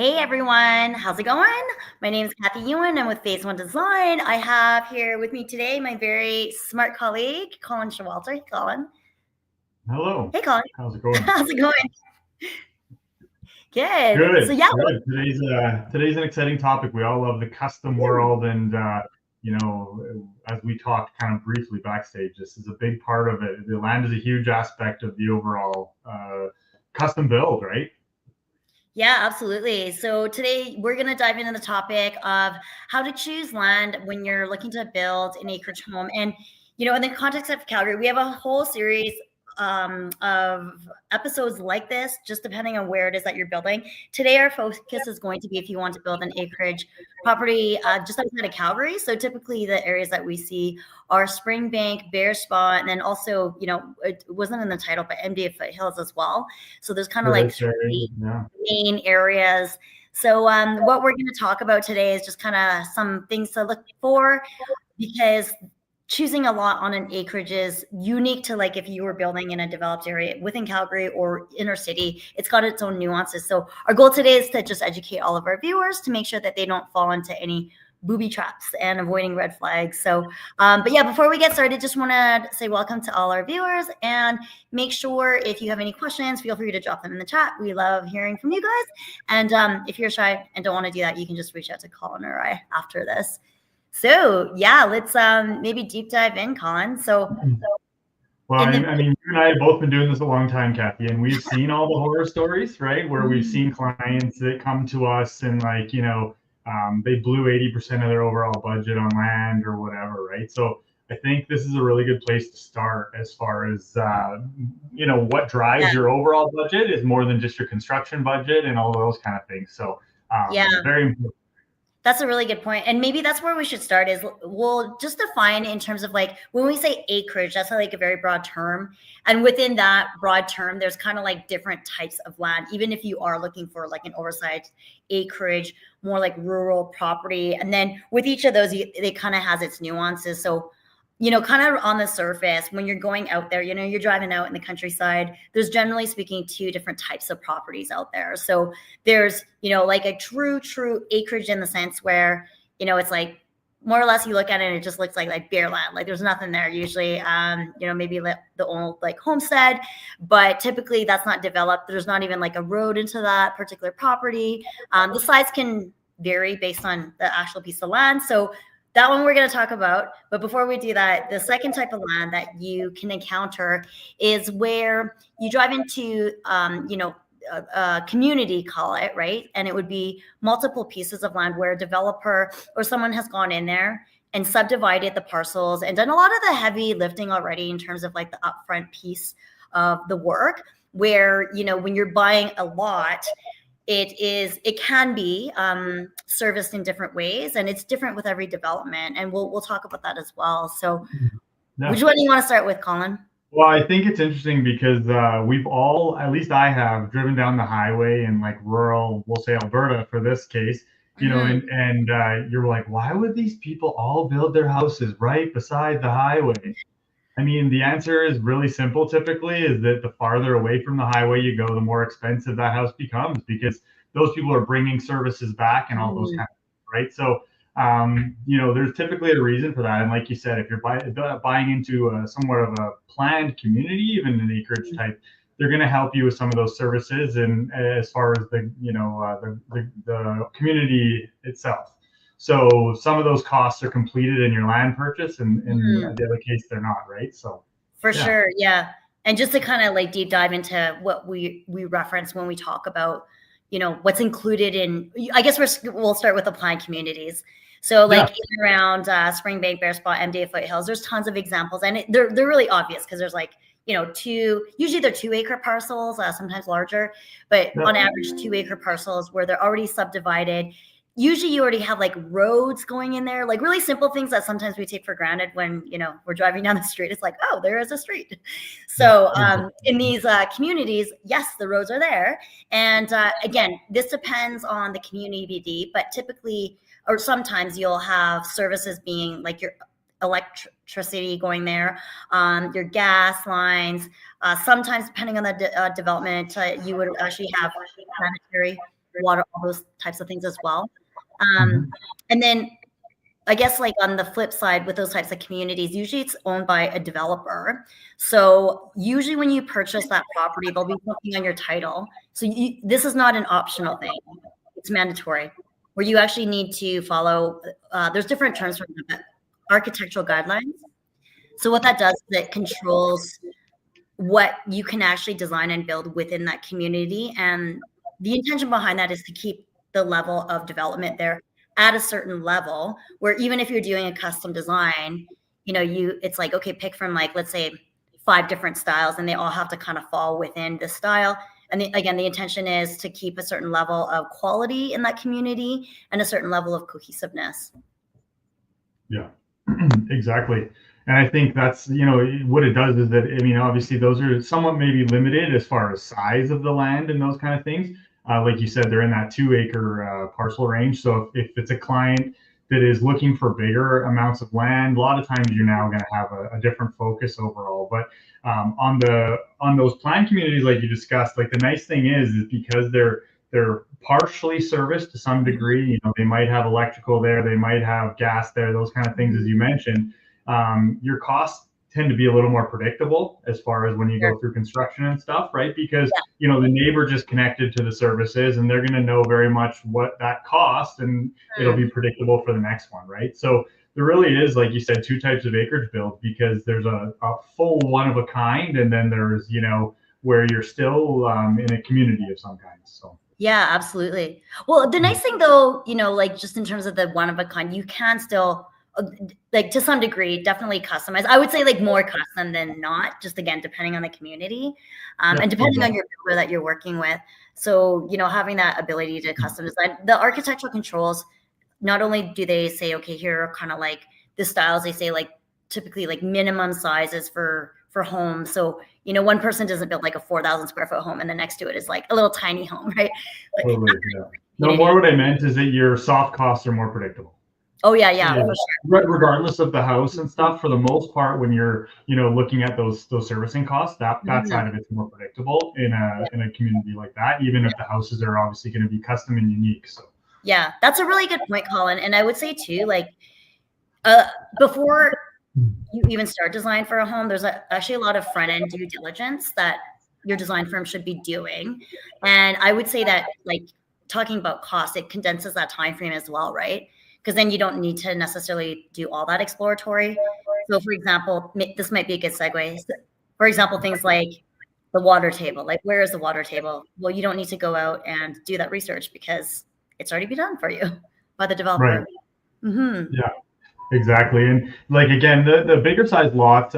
Hey everyone, how's it going? My name is Kathy Ewan. I'm with Phase One Design. I have here with me today my very smart colleague, Colin Showalter. Hey, Colin. Hello. Hey, Colin. How's it going? How's it going? Good. So Good, yeah, good. Today's an exciting topic. We all love the custom world, and as we talked kind of briefly backstage, this is a big part of it. The land is a huge aspect of the overall custom build, right? yeah, absolutely. So today we're going to dive into the topic of how to choose land when you're looking to build an acreage home. And, in the context of Calgary, we have a whole series of episodes like this, just depending on where it is that you're building. Today, our focus is going to be if you want to build an acreage property just outside of Calgary. So typically the areas that we see are Springbank, Bearspaw, and then also, it wasn't in the title, but MDA foothills as well. So there's kind of like three Yeah. main areas. So what we're going to talk about today is just kind of some things to look for, because choosing a lot on an acreage is unique to like if you were building in a developed area within Calgary or inner city. It's got its own nuances. So our goal today is to just educate all of our viewers to make sure that they don't fall into any booby traps and avoiding red flags. So, but yeah, before we get started, just want to say welcome to all our viewers, and make sure if you have any questions, feel free to drop them in the chat. We love hearing from you guys. And if you're shy and don't want to do that, you can just reach out to Colin or I after this. So yeah, let's maybe deep dive in, Colin. Well, I mean, you and I have both been doing this a long time, Kathy, and we've seen all the horror stories, right? Where we've seen clients that come to us and they blew 80% of their overall budget on land or whatever, right? So I think this is a really good place to start as far as what drives your overall budget is more than just your construction budget and all those kind of things. So very important. That's a really good point. And maybe that's where we should start is we'll just define in terms of like when we say acreage, that's like a very broad term. And within that broad term, there's kind of like different types of land, even if you are looking for like an oversized acreage, more like rural property. And then with each of those, it kind of has its nuances. So kind of on the surface, when you're going out there, you're driving out in the countryside, there's generally speaking two different types of properties out there. So there's, like a true acreage in the sense where, it's like more or less you look at it and it just looks like bare land. Like there's nothing there usually, maybe the old like homestead, but typically that's not developed. There's not even like a road into that particular property. The size can vary based on the actual piece of land. So that one we're going to talk about. But before we do that, the second type of land that you can encounter is where you drive into, a community, call it, right? And it would be multiple pieces of land where a developer or someone has gone in there and subdivided the parcels and done a lot of the heavy lifting already in terms of like the upfront piece of the work, where, when you're buying a lot, it can be serviced in different ways, and it's different with every development, and we'll talk about that as well. So which one do you want to start with, Colin? Well, I think it's interesting because we've all, at least I have, driven down the highway in like rural, we'll say Alberta for this case, and you're like, why would these people all build their houses right beside the highway? I mean, the answer is really simple typically, is that the farther away from the highway you go, the more expensive that house becomes, because those people are bringing services back and all those kind of things, right? So, there's typically a reason for that. And like you said, if you're buying into somewhat of a planned community, even an acreage type, they're going to help you with some of those services and as far as the community itself. So some of those costs are completed in your land purchase, and in the other case, they're not, right? So for sure, yeah. And just to kind of like deep dive into what we reference when we talk about, what's included in, I guess we'll start with the planned communities. So like in around Springbank, Bearspaw, MDA foothills, there's tons of examples, and they're really obvious because there's like, usually they're 2-acre parcels, sometimes larger, but on average 2-acre parcels where they're already subdivided. Usually you already have like roads going in there, like really simple things that sometimes we take for granted when, we're driving down the street. It's like, oh, there is a street. So in these communities, yes, the roads are there. And again, this depends on the community, but typically, or sometimes you'll have services being like your electricity going there, your gas lines. Sometimes depending on the development, you would actually have sanitary water, all those types of things as well. Mhm. And then I guess like on the flip side with those types of communities, usually it's owned by a developer. So usually when you purchase that property, they'll be something on your title. So this is not an optional thing. It's mandatory where you actually need to follow, there's different terms for architectural guidelines. So what that does is it controls what you can actually design and build within that community. And the intention behind that is to keep the level of development there at a certain level where even if you're doing a custom design, it's like, okay, pick from like, let's say 5 different styles and they all have to kind of fall within the style. And again, the intention is to keep a certain level of quality in that community and a certain level of cohesiveness. Yeah, exactly. And I think that's, what it does is that, I mean, obviously those are somewhat maybe limited as far as size of the land and those kind of things. Like you said, they're in that 2 acre parcel range. So if it's a client that is looking for bigger amounts of land, a lot of times you're now going to have a different focus overall. But on those planned communities, like you discussed, like the nice thing is because they're partially serviced to some degree. They might have electrical there, they might have gas there, those kind of things, as you mentioned. Your costs tend to be a little more predictable as far as when you go through construction and stuff, right? Because the neighbor just connected to the services and they're going to know very much what that costs, and it'll be predictable for the next one, right? So there really is, like you said, 2 types of acreage build, because there's a full one of a kind, and then there's where you're still in a community of some kind. So yeah, absolutely. Well, the nice thing though, like just in terms of the one of a kind, you can still like to some degree definitely customize. I would say like more custom than not, just again depending on the community and depending on your builder that you're working with. So having that ability to custom design. The architectural controls, not only do they say, okay, here are kind of like the styles, they say like typically like minimum sizes for homes. So one person doesn't build like a 4,000 square foot home and the next to it is like a little tiny home, right? But totally, yeah. No, more what I meant is that your soft costs are more predictable. Oh yeah, for sure. Regardless of the house and stuff, for the most part, when you're looking at those servicing costs, that side of it's more predictable in a community like that, even if the houses are obviously going to be custom and unique. So yeah, that's a really good point, Colin. And I would say too, like before you even start design for a home, there's actually a lot of front end due diligence that your design firm should be doing. And I would say that like talking about cost, it condenses that time frame as well, right? Because then you don't need to necessarily do all that exploratory. So for example, this might be a good segue. For example, things like the water table, like where is the water table? Well, you don't need to go out and do that research because it's already been done for you by the developer. Right. Yeah, exactly. And like, again, the bigger size lots,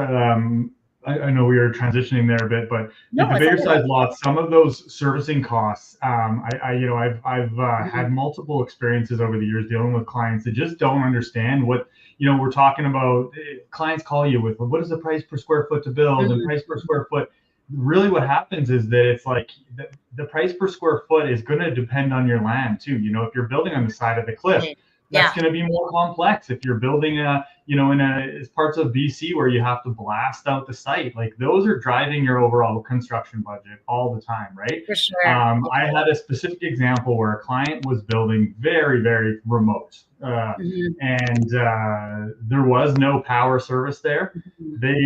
I know we are transitioning there a bit, but the bigger size lots, some of those servicing costs, I've had multiple experiences over the years dealing with clients that just don't understand what, we're talking about. Clients call you with, what is the price per square foot to build and price per square foot. Really what happens is that it's like the price per square foot is going to depend on your land too. If you're building on the side of the cliff, that's going to be more complex. If you're building in parts of BC where you have to blast out the site, like those are driving your overall construction budget all the time, right? For sure. I had a specific example where a client was building very, very remote, and there was no power service there. They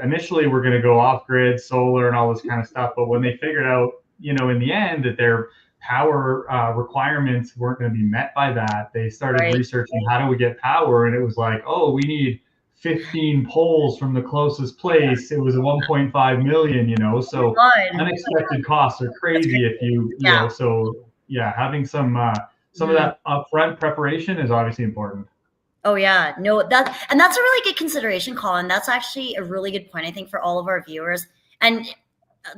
initially were going to go off grid, solar, and all this kind of stuff, but when they figured out, in the end, that their power requirements weren't going to be met by that, they started researching how do we get power, and it was like, oh, we need 15 poles from the closest place. It was 1.5 million, so unexpected costs are crazy if you know. So yeah, having some of that upfront preparation is obviously important. Oh yeah, no, that's a really good consideration, Colin. That's actually a really good point, I think, for all of our viewers. And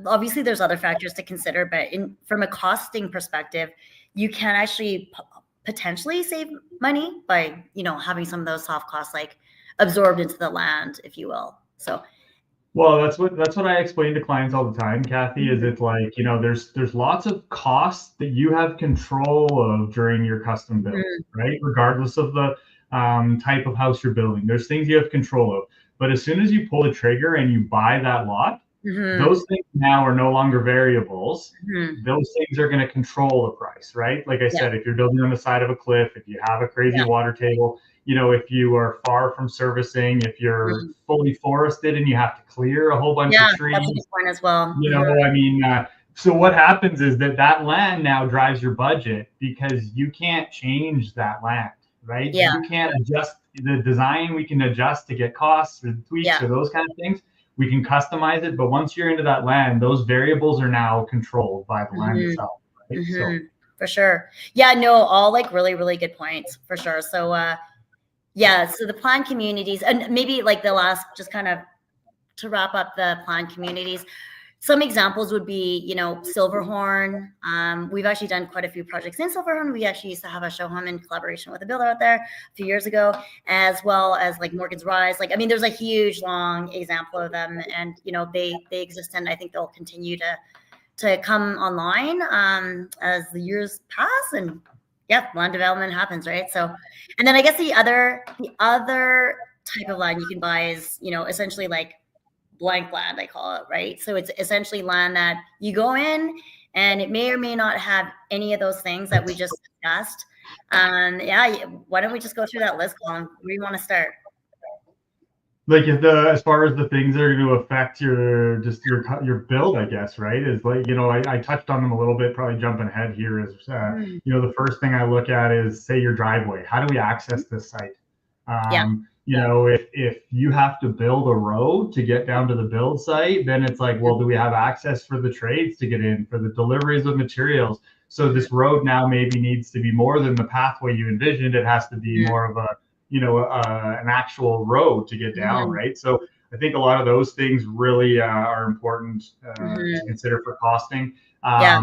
obviously there's other factors to consider, but from a costing perspective, you can actually potentially save money by having some of those soft costs like absorbed into the land, if you will. So well, that's what I explain to clients all the time, Kathy, is it's like, there's lots of costs that you have control of during your custom build, right? Regardless of the type of house you're building, there's things you have control of. But as soon as you pull the trigger and you buy that lot, Those things now are no longer variables. Mhm. Those things are going to control the price, right? Like I Yeah. said, if you're building on the side of a cliff, if you have a crazy Yeah. water table, if you are far from servicing, if you're Mhm. fully forested and you have to clear a whole bunch of Yeah, that's a trees, good point as well. I mean, so what happens is that land now drives your budget because you can't change that land, right? Yeah. You can't adjust the design. We can adjust to get costs or tweaks Yeah. or those kind of things. We can customize it, but once you're into that land, those variables are now controlled by the land Mhm. itself, right? So Mhm. For sure. Yeah, no, all like really, really good points for sure. So yeah, so the planned communities, and maybe like the last, just kind of to wrap up the planned communities, some examples would be, Silverhorn. We've actually done quite a few projects in Silverhorn. We actually used to have a show home in collaboration with a builder out there a few years ago, as well as like Morgan's Rise. Like, I mean, there's a huge, long example of them, and they exist, and I think they'll continue to come online as the years pass, and land development happens, right? So, and then I guess the other type of land you can buy is essentially like blank land, I call it, right? So it's essentially land that you go in and it may or may not have any of those things that we just discussed. Yeah, why don't we just go through that list, Colin? Where do you want to start? like as far as the things that are going to affect your build, I guess, right, is like, I touched on them a little bit, probably jumping ahead here, is Mhm. the first thing I look at is, say, your driveway. How do we access this site? Yeah. If you have to build a road to get down to the build site, then it's like, well, do we have access for the trades to get in, for the deliveries of materials? So Mhm. this road now maybe needs to be more than the pathway you envisioned. It has to be Mhm. more of an actual road to get down, Mhm. right? So I think a lot of those things really are important to Mhm. consider for costing. Yeah.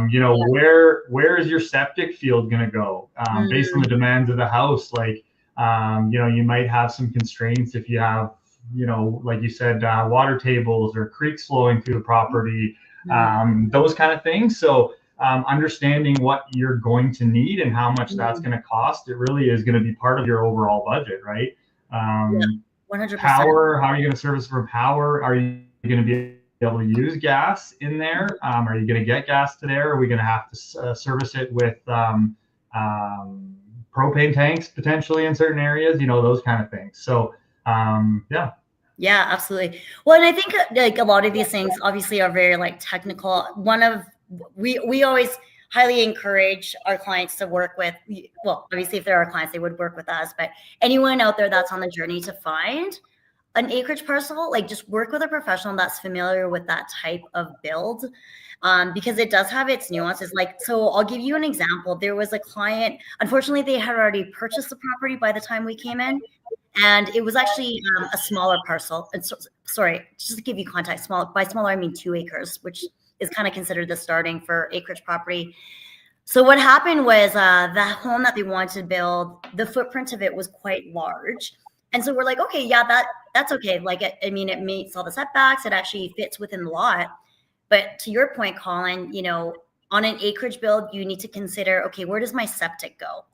Where is your septic field going to go, based on Mhm. the demands of the house? Like, you might have some constraints if you have, like you said, water tables or creeks flowing through the property, Mhm. those kind of things. So understanding what you're going to need and how much that's Mhm. going to cost, it really is going to be part of your overall budget, right? Yeah. 100%. Power, how are you going to service from power? Are you going to be able to use gas in there? Are you going to get gas to there? Are we going to have to service it with propane tanks potentially in certain areas? Those kind of things. So yeah. Yeah, absolutely. Well, and I think like a lot of these things obviously are very like technical. We always highly encourage our clients to work with, well, obviously if they're our clients, they would work with us, but anyone out there that's on the journey to find an acreage parcel, like just work with a professional that's familiar with that type of build, because it does have its nuances. Like, so I'll give you an example. There was a client, unfortunately, they had already purchased the property by the time we came in, and it was actually a smaller parcel. And so, sorry, just to give you context, by smaller I mean 2 acres, which is kind of considered the starting for acreage property. So what happened was the home that they wanted to build, the footprint of it was quite large. And so we're like, okay, yeah, that's okay. Like, I mean, it meets all the setbacks. It actually fits within the lot. But to your point, Colin, on an acreage build, you need to consider, okay, where does my septic go?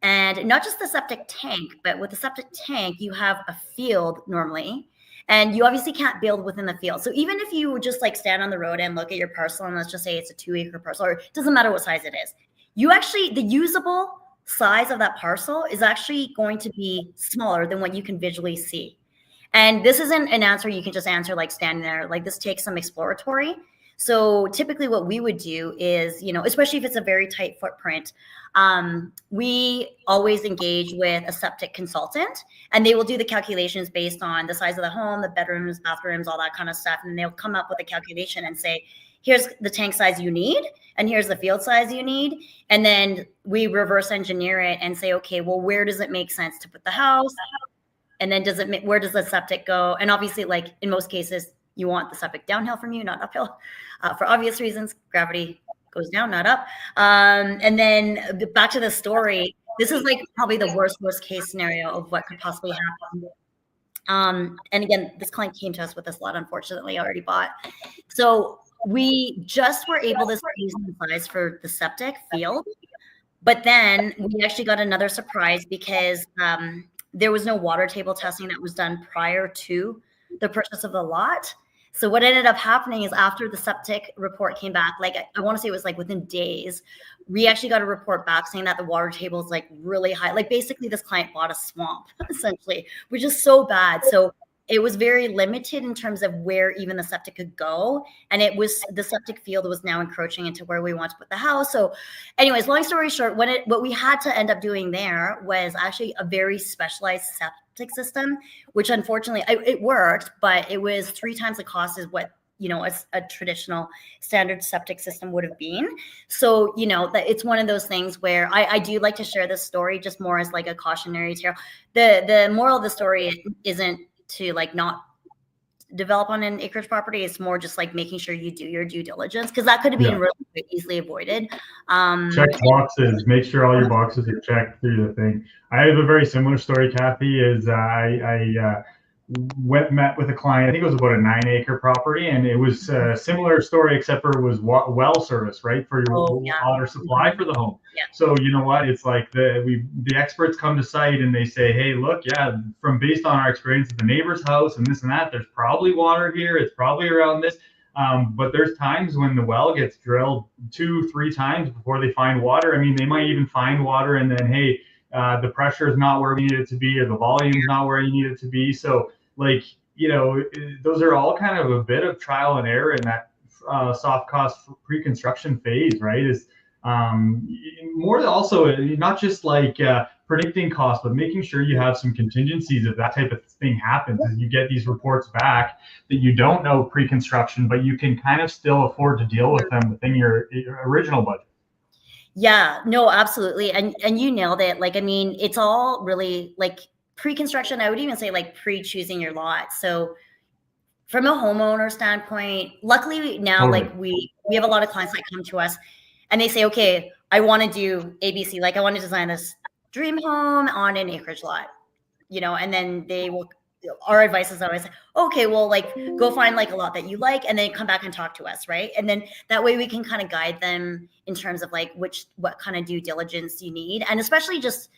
And not just the septic tank, but with the septic tank, you have a field normally, and you obviously can't build within the field. So even if you just like stand on the road and look at your parcel, and let's just say it's a 2 acre parcel, or it doesn't matter what size it is, the usable size of that parcel is actually going to be smaller than what you can visually see. And this isn't an answer you can just answer like standing there. Like, this takes some exploratory. So typically what we would do is, especially if it's a very tight footprint, we always engage with a septic consultant, and they will do the calculations based on the size of the home, the bedrooms, bathrooms, all that kind of stuff. And they'll come up with a calculation and say, here's the tank size you need, and here's the field size you need. And then we reverse engineer it and say, okay, well, where does it make sense to put the house? And then where does the septic go? And obviously, like in most cases, you want the septic downhill from you, not uphill, for obvious reasons. Gravity goes down, not up. And then back to the story. This is like probably the worst case scenario of what could possibly happen. And again, this client came to us with this lot, unfortunately, already bought. So we just were able to squeeze the size for the septic field. But then we actually got another surprise because there was no water table testing that was done prior to the purchase of the lot. So what ended up happening is after the septic report came back, like I want to say it was like within days, we actually got a report back saying that the water table is like really high. Like basically this client bought a swamp essentially, which is so bad. So it was very limited in terms of where even the septic could go. And it was the septic field was now encroaching into where we want to put the house. So anyways, long story short, what we had to end up doing there was actually a very specialized septic system, which unfortunately it worked, but it was 3 times the cost as what, you know, a traditional standard septic system would have been. So, you know, that it's one of those things where I do like to share this story just more as like a cautionary tale. The moral of the story isn't to like not develop on an acreage property. It's more just like making sure you do your due diligence, because that could have been really easily avoided. Check boxes. Make sure all your boxes are checked through the thing. I have a very similar story, Kathy. Is I met with a client. I think it was about a 9-acre property, and it was a similar story, except for it was well service, right, for your water supply for the home. Yeah. So you know what? It's like the experts come to site and they say, hey, look, yeah, from based on our experience at the neighbor's house and this and that, there's probably water here. It's probably around this. But there's times when the well gets drilled 2-3 times before they find water. I mean, they might even find water and then, hey, the pressure is not where we need it to be, or the volume is not where you need it to be. So, like, you know, those are all kind of a bit of trial and error in that soft cost pre-construction phase, right? Is more also not just like predicting costs, but making sure you have some contingencies if that type of thing happens, and you get these reports back that you don't know pre-construction, but you can kind of still afford to deal with them within your original budget. Yeah, no, absolutely. And you nailed it. Like, I mean, it's all really like pre-construction. I would even say like pre-choosing your lot. So from a homeowner standpoint, luckily now, like we have a lot of clients that come to us and they say, okay, I want to do ABC. Like I want to design this dream home on an acreage lot, you know, and then they will, our advice is always, okay, well, like go find like a lot that you like and then come back and talk to us, right? And then that way we can kind of guide them in terms of like what kind of due diligence you need, and especially just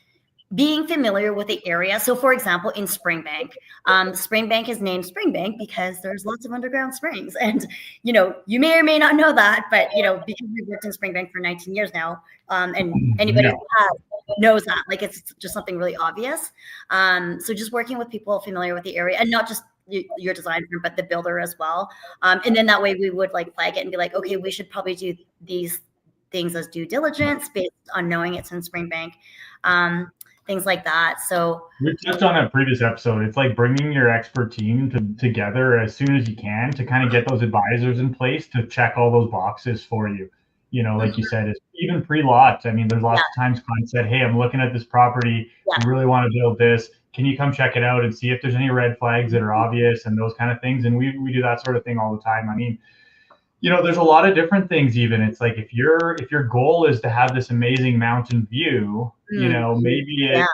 being familiar with the area. So for example, in Springbank, Springbank is named Springbank because there's lots of underground springs. And, you know, you may or may not know that, but, you know, because we've worked in Springbank for 19 years now, and anybody who has knows that, like, it's just something really obvious. So just working with people familiar with the area, and not just your design firm, but the builder as well. And then that way we would like flag it and be like, okay, we should probably do these things as due diligence based on knowing it's in Springbank. Things like that. So we touched on a previous episode. It's like bringing your expert team together as soon as you can to kind of get those advisors in place to check all those boxes for you. You know, like you said, it's even pre-lot. I mean, there's lots of times clients said, hey, I'm looking at this property. I really want to build this. Can you come check it out and see if there's any red flags that are obvious and those kind of things? And we do that sort of thing all the time. I mean, you know, there's a lot of different things. Even it's like if your goal is to have this amazing mountain view, you know, maybe it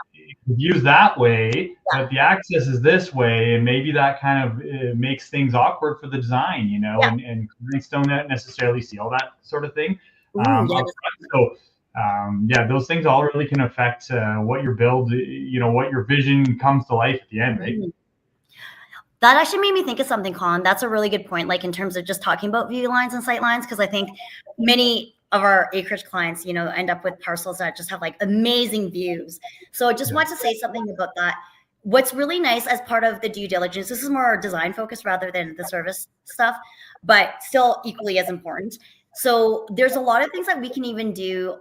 views that way, but the access is this way, and maybe that kind of makes things awkward for the design, you know, and clients don't necessarily see all that sort of thing. So those things all really can affect what your build, you know, what your vision comes to life at the end, right? That actually made me think of something, Colin. That's a really good point. Like in terms of just talking about view lines and sight lines, because I think many of our acreage clients, you know, end up with parcels that just have like amazing views. So I just want to say something about that. What's really nice as part of the due diligence, this is more design focused rather than the service stuff, but still equally as important. So there's a lot of things that we can even do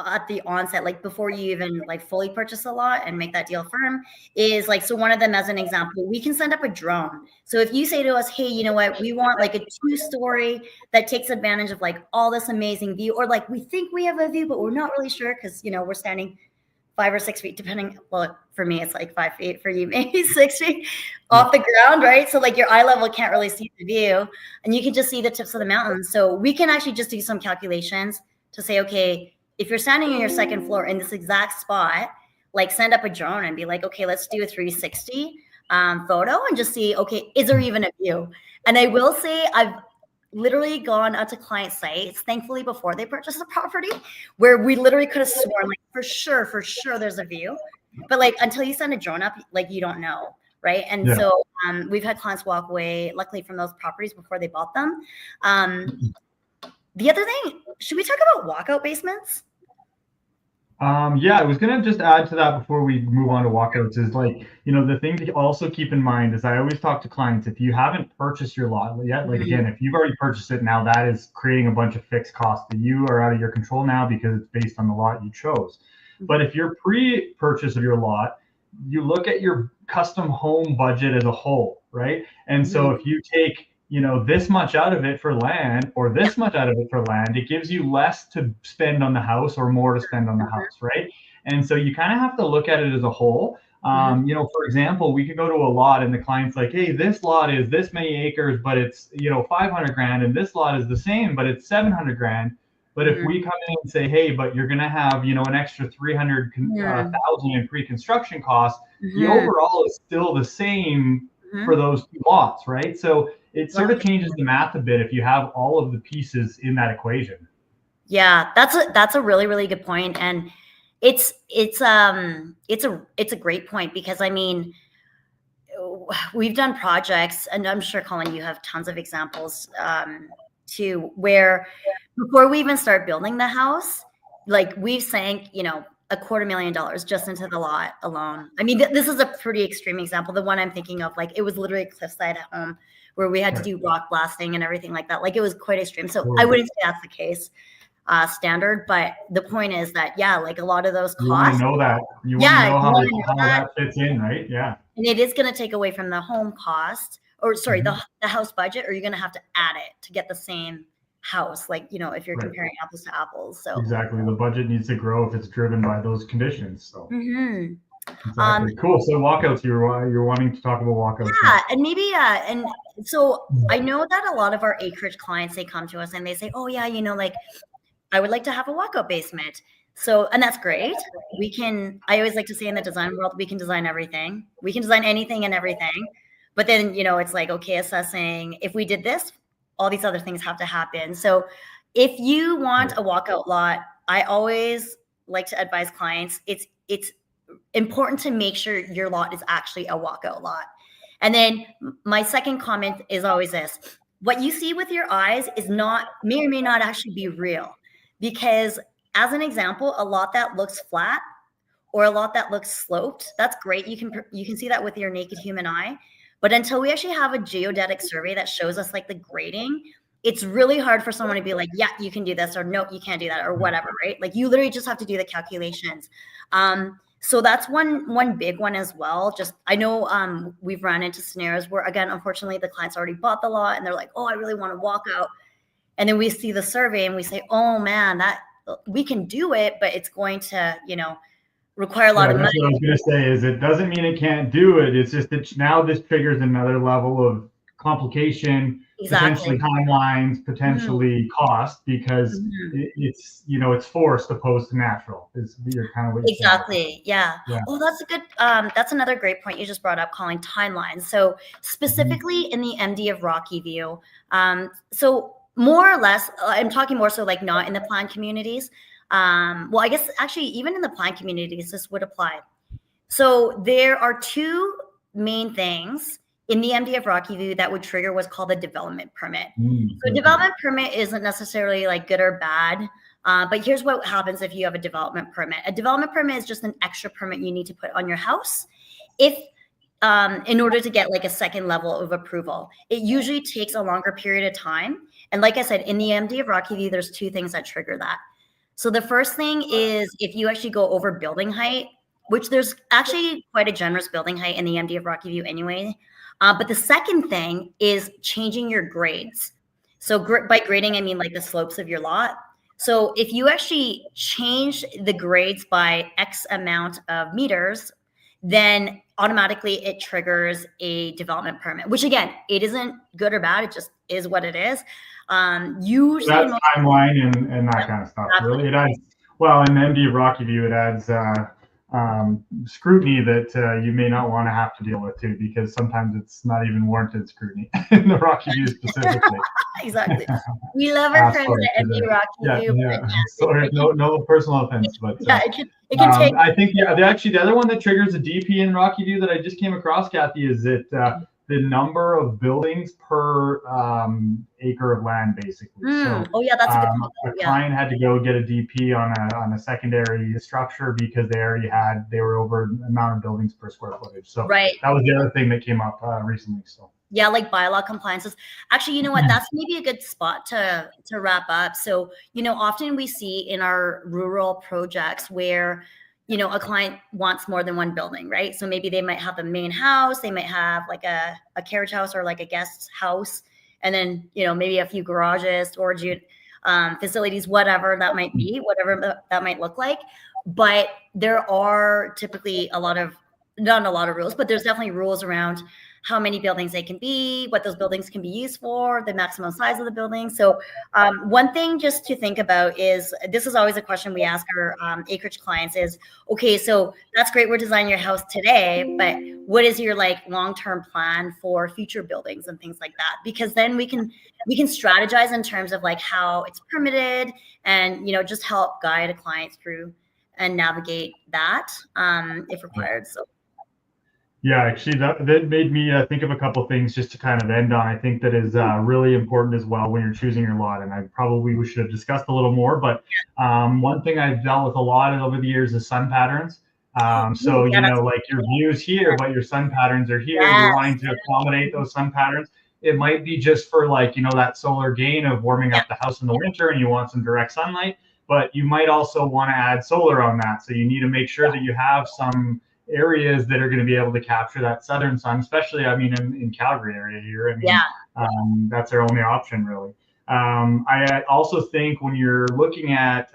at the onset, like before you even like fully purchase a lot and make that deal firm, is like, so one of them as an example, we can send up a drone. So if you say to us, hey, you know what, we want like a 2-story that takes advantage of like all this amazing view, or like we think we have a view, but we're not really sure because, you know, we're standing 5 or 6 feet, depending. Well, for me, it's like 5 feet, for you, maybe 6 feet off the ground, right? So like your eye level can't really see the view and you can just see the tips of the mountains. So we can actually just do some calculations to say, okay, if you're standing on your second floor in this exact spot, like send up a drone and be like, okay, let's do a 360 photo and just see, okay, is there even a view? And I will say I've literally gone out to client sites, thankfully before they purchase the property, where we literally could have sworn like for sure there's a view. But like until you send a drone up, like you don't know, right? And so We've had clients walk away, luckily, from those properties before they bought them. The other thing, should we talk about walkout basements? Yeah, I was gonna just add to that before we move on to walkouts is like, the thing to also keep in mind is I always talk to clients, if you haven't purchased your lot yet, like again, if you've already purchased it now, that is creating a bunch of fixed costs that you are out of your control now because it's based on the lot you chose. But if you're pre-purchase of your lot, you look at your custom home budget as a whole, right? And so if you take this much out of it for land or this much out of it for land, it gives you less to spend on the house or more to spend on the house, right? And so you kind of have to look at it as a whole. For example, we could go to a lot and the client's like, hey, this lot is this many acres, but it's, 500 grand, and this lot is the same, but it's 700 grand. But if we come in and say, hey, but you're going to have, an extra 300,000 in pre-construction costs, the overall is still the same for those two lots, right? So it sort of changes the math a bit if you have all of the pieces in that equation. Yeah, that's a really, really good point. And it's a great point because I mean, we've done projects, and I'm sure, Colin, you have tons of examples too, where before we even start building the house, like we've sank, $250,000 just into the lot alone. I mean, this is a pretty extreme example. The one I'm thinking of, like, it was literally a cliffside at home where we had to do rock blasting and everything like that. Like, it was quite extreme. So I wouldn't say that's the case standard, but the point is that, yeah, like a lot of those costs. You want to know that. You want to know how that fits in, right? Yeah. And it is going to take away from the home cost, or sorry, the house budget, or you're going to have to add it to get the same house, like, if you're comparing apples to apples. So exactly, the budget needs to grow if it's driven by those conditions. So exactly. Cool. So walkouts, you're wanting to talk about walkouts. Yeah, and maybe and so I know that a lot of our acreage clients, they come to us and they say, oh yeah, like I would like to have a walkout basement. So, and that's great. I always like to say in the design world, we can design everything. We can design anything and everything. But then, it's like, okay, assessing, if we did this, all these other things have to happen. So if you want a walkout lot, I always like to advise clients, it's important to make sure your lot is actually a walkout lot. And then my second comment is always this: what you see with your eyes may or may not actually be real. Because as an example, a lot that looks flat or a lot that looks sloped, that's great. You can see that with your naked human eye. But until we actually have a geodetic survey that shows us like the grading, it's really hard for someone to be like, yeah, you can do this, or no, you can't do that, or whatever, right? Like you literally just have to do the calculations. So that's one big one as well. Just, I know we've run into scenarios where, again, unfortunately, the clients already bought the lot and they're like, oh, I really want to walk out. And then we see the survey and we say, oh man, that we can do it, but it's going to, require a lot of money. What I was going to say is it doesn't mean it can't do it. It's just that now this triggers another level of complication, potentially timelines, potentially cost, because it's it's forced opposed to natural. Is kind of what you're saying. Yeah. Oh, that's a good. That's another great point you just brought up, calling timelines. So specifically in the MD of Rocky View, so more or less, I'm talking more so like not in the planned communities. Well, I guess actually even in the planned communities, this would apply. So there are two main things in the MD of Rocky View that would trigger what's called a development permit. So development permit isn't necessarily like good or bad, but here's what happens if you have a development permit. A development permit is just an extra permit you need to put on your house if in order to get like a second level of approval. It usually takes a longer period of time. And like I said, in the MD of Rocky View, there's two things that trigger that. So the first thing is if you actually go over building height, which there's actually quite a generous building height in the MD of Rocky View anyway. But the second thing is changing your grades. So by grading, I mean like the slopes of your lot. So if you actually change the grades by X amount of meters, then automatically it triggers a development permit, which again, it isn't good or bad. It just is what it is. Usually that's timeline and that kind of stuff. Really, it adds, well, in the MD of Rocky View, it adds scrutiny that you may not want to have to deal with too, because sometimes it's not even warranted scrutiny in the Rocky View specifically. Exactly. We love our friends at MD Rocky View. Yeah. Sorry, no personal offense, but it can take. I think actually the other one that triggers a DP in Rocky View that I just came across, Kathy, is that the number of buildings per acre of land, basically. So Oh yeah, that's a good point. a Yeah. client had to go get a DP on a secondary structure because they were over the amount of buildings per square footage. So Right. that was the other thing that came up recently. So yeah, like bylaw compliances. Actually, you know what? That's maybe a good spot to wrap up. So, often we see in our rural projects where, a client wants more than one building, right? So maybe they might have the main house, they might have like a carriage house or like a guest house, and then, maybe a few garages, storage facilities, whatever that might be, whatever that might look like. But there are typically not a lot of rules, but there's definitely rules around how many buildings they can be, what those buildings can be used for, the maximum size of the building. So one thing just to think about is, this is always a question we ask our acreage clients is, okay, so that's great, we're designing your house today, but what is your like long-term plan for future buildings and things like that? Because then we can strategize in terms of like how it's permitted and, just help guide a client through and navigate that if required. So yeah, actually, that made me think of a couple things just to kind of end on. I think that is really important as well when you're choosing your lot. And we should have discussed a little more. But one thing I've dealt with a lot over the years is sun patterns. So, yeah, like your views here, but your sun patterns are here. You're yes. wanting to accommodate those sun patterns. It might be just for like, that solar gain of warming up the house in the winter and you want some direct sunlight. But you might also want to add solar on that. So you need to make sure that you have some areas that are going to be able to capture that southern sun, especially, I mean, in Calgary area here. I mean, that's our only option, really. I also think when you're looking at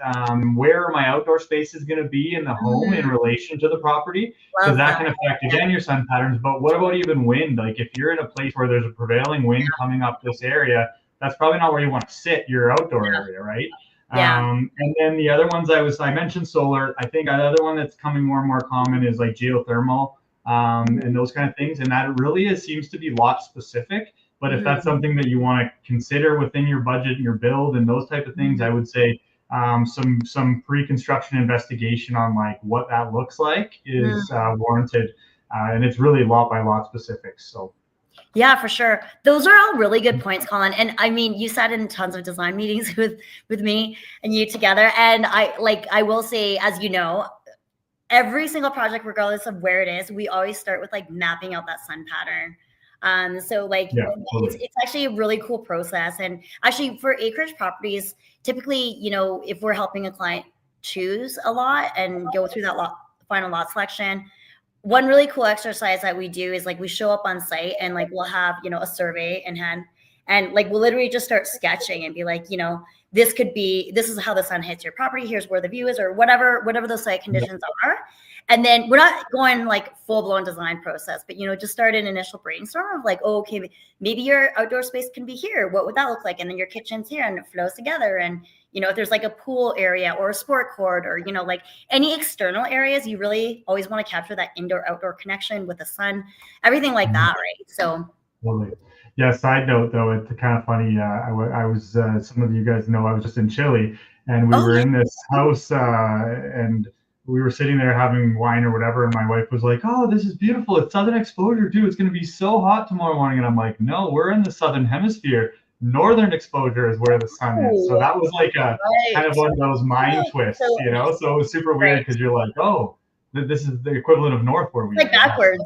where my outdoor space is going to be in the home in relation to the property, because that can affect, again, your sun patterns. But what about even wind? Like if you're in a place where there's a prevailing wind coming up this area, that's probably not where you want to sit your outdoor area, right? And then the other ones I mentioned solar. I think another one that's coming more and more common is like geothermal and those kind of things. And that really seems to be lot specific. But if that's something that you want to consider within your budget and your build and those type of things, I would say some pre-construction investigation on like what that looks like is warranted. And it's really lot by lot specific. So. Yeah, for sure. Those are all really good points, Colin. And I mean, you sat in tons of design meetings with me and you together. And I will say, as you know, every single project, regardless of where it is, we always start with like mapping out that sun pattern. So like it's actually a really cool process. And actually for acreage properties, typically, if we're helping a client choose a lot and go through that final lot selection, one really cool exercise that we do is like we show up on site and like we'll have a survey in hand and like we'll literally just start sketching and be like, this is how the sun hits your property, here's where the view is, or whatever those site conditions are. And then we're not going like full-blown design process, but just start an initial brainstorm of like, oh, okay, maybe your outdoor space can be here, what would that look like? And then your kitchen's here and it flows together. And if there's like a pool area or a sport court or like any external areas, you really always want to capture that indoor-outdoor connection with the sun, everything like that, right? So yeah, side note though, it's kind of funny. I was some of you guys know I was just in Chile and we were in this house and we were sitting there having wine or whatever, and my wife was like, "Oh, this is beautiful. It's southern exposure too. It's going to be so hot tomorrow morning." And I'm like, "No, we're in the southern hemisphere. Northern exposure is where the sun is." So that was like a kind of one of those mind twists, So it was super weird because you're like, "Oh, this is the equivalent of north where we like backwards."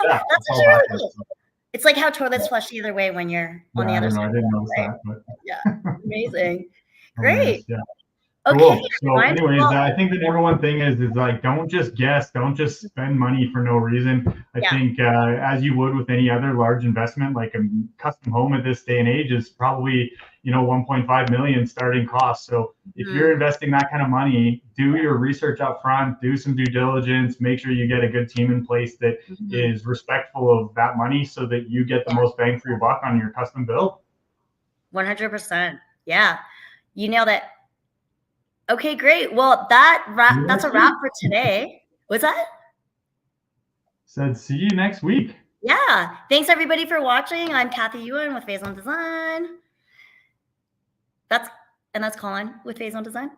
Yeah, that's all backwards. Cool. It's like how toilets flush the other way when you're on the other side. I didn't notice that, but yeah, amazing, great. Yeah. Okay. Cool. So anyways, I think the number one thing is like, don't just guess, don't just spend money for no reason. I think as you would with any other large investment, like a custom home at this day and age is probably, 1.5 million starting cost. So if you're investing that kind of money, do your research up front, do some due diligence, make sure you get a good team in place that is respectful of that money so that you get the most bang for your buck on your custom build. 100%. Yeah. You nailed it. Okay, great. Well, that's a wrap for today. What's that? Said see you next week. Yeah. Thanks everybody for watching. I'm Kathy Ewan with Phase On Design. That's Colin with Phase On Design.